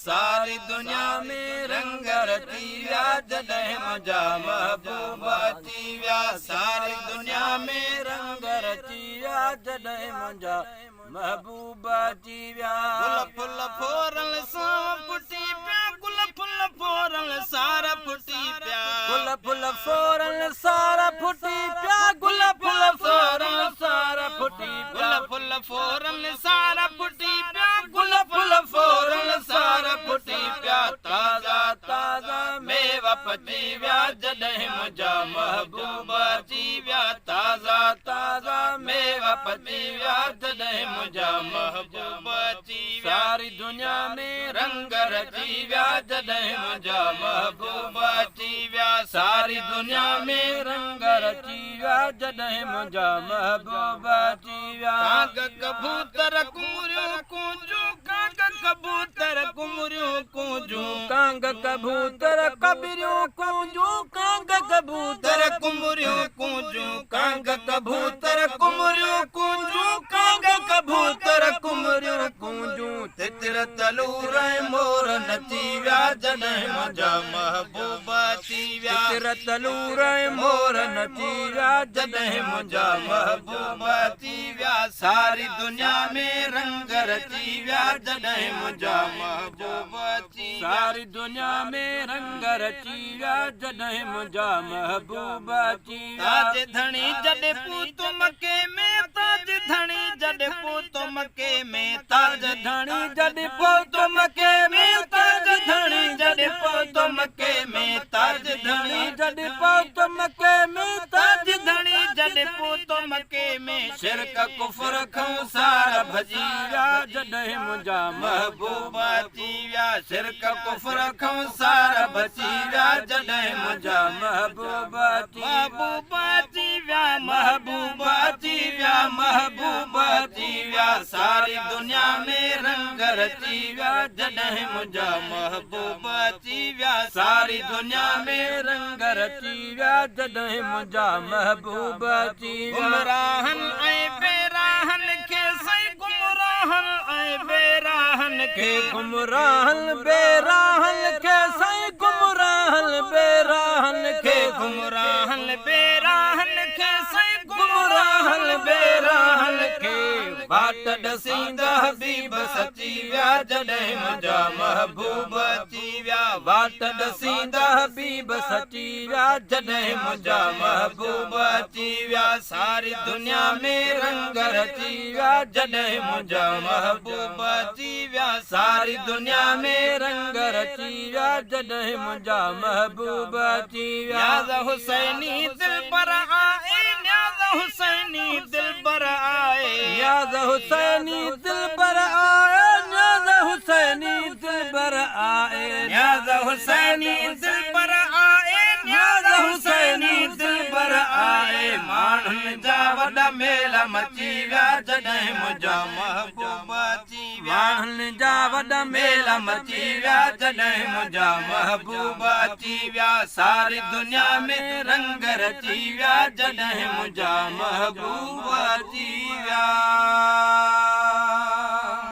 सारी दुनिया में रंग रची विया जॾहिं मुंहिंजा महबूब अची विया सारी दुनिया में रंग रची विया जॾहिं मुंहिंजा महबूब अची विया गुल फुल फोरल सां फुटी पिया गुल फुल फोरल सारा फुटी पिया गुल फुल फोरल सारा फुटी पिया गुल फुल फोरल सारा फुटी गुल फुल फोरल सारा फुटी पिया गुल फुल फोरल सारा फुटी पिया ताज़ा ताज़ा मेवा पची विया जॾहिं मुंहिंजा महबूब अची विया ताज़ा ताज़ा मेवा पची विया जॾहिं मुंहिंजा महबूब अची विया सारी दुनिया में रंग रची विया जॾहिं मुंहिंजा महबूब अची विया सारी दुनिया में रंग रची विया जॾहिं मुंहिंजा महबूब अची विया काग कबूतर कुमरियूं कूंजूं काग कबूतर कुमरियूं कूंजूं कांग कबूतर कबरियूं कूंजूं कांग कबूतर कुमरियूं कूंजूं कांग कबूतर कुमरियूं कूंजूं कांग कबूतर कुमरियूं कूंजूं तितर तलूर मोर नची विया जॾहिं मुंहिंजा महबूब अची विया तितर तलूर मोर नची विया जॾहिं मुंहिंजा महबूब अची विया सारी दुनिया में रंग रची विया जॾहिं मुंहिंजा महबूब अची सारी दुनिया में रंग रची विया जॾहिं मुंहिंजा महबूब अची ताज धणी जॾहिं पूत मके में ताज धणी जॾहिं पूत मके में ताज धणी जॾहिं पूत मके में ताज धणी जॾहिं पूत मके में ताज धणी जॾहिं पूत मके में ताज धणी जॾहिं पूत मके में शिरक कुफर खां सारा भॼी विया जॾहिं मुंहिंजा महबूब अची विया शिरक कुफर खां सारा बची विया जॾहिं मुंहिंजा महबूब अची विया महबूब अची विया महबूब अची विया सारी दुनिया में रंग रची विया जॾहिं मुंहिंजा महबूब अची विया सारी दुनिया में रंग रची विया जॾहिं मुंहिंजा महबूब अची विया गुमराहन ऐं बेराहन खे सही गुमराहन ऐं बेराहन खे गुमराहन बेराहन खे सही गुमराहन बेराहन खे गुमराहन बेराहन खे सही गुमराहन बेराहन खे बाट ॾसींदा हबीब सची विया जॾहिं मुंहिंजा महबूब अची विया बाट ॾसींदा हबीब सची विया जॾहिं मुंहिंजा महबूब अची विया सारी दुनिया में रंग रची विया जॾहिं मुंहिंजा महबूब अची विया सारी दुनिया में रंग रची विया जॾहिं मुंहिंजा महबूब अची विया न्याज़ हुसैनी दिल पर आए न्याज़ हुसैनी दिल पर आए न्याज़ हुसैनी दिल पर आए न्याज़ हुसैनी दिल पर आए न्याज़ हुसैनी दिल पर आए न्याज़ हुसैनी दिल पर आए माण्हुनि जा वॾा मेला मची विया जॾहिं मुंहिंजा महबूब अची विया माण्हुनि जा वॾा मेला मची विया जॾहिं मुंहिंजा महबूब अची विया सारी दुनिया में रंग रची विया जॾहिं मुंहिंजा महबूब अची विया